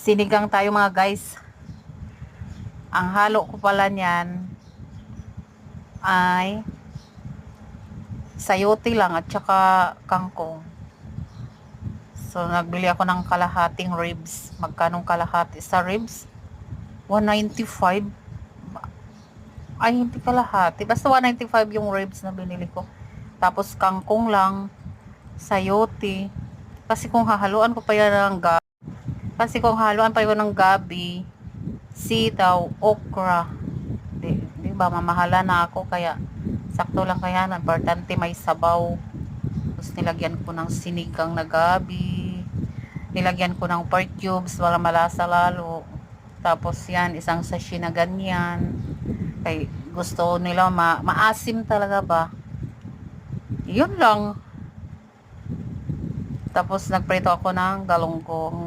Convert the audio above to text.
Sinigang tayo mga guys. Ang halo ko pala niyan ay sayote lang at saka kangkong. So nagbili ako ng kalahating ribs. Magkanong kalahati sa ribs? 195. Ay hindi kalahati. Basta 195 yung ribs na binili ko. Tapos kangkong lang, sayote. Kasi kung hahaluan ko pa yan ng gabi, sitaw, okra. Di ba mamahala na ako kaya sakto lang kaya na importante may sabaw. Tapos nilagyan ko ng sinigang na gabi. Nilagyan ko ng pork cubes wala malasa lalo. Tapos yan isang sachet na ganyan. Kay gusto nila maasim talaga ba. Yun lang. Tapos nagprito ako ng galunggong.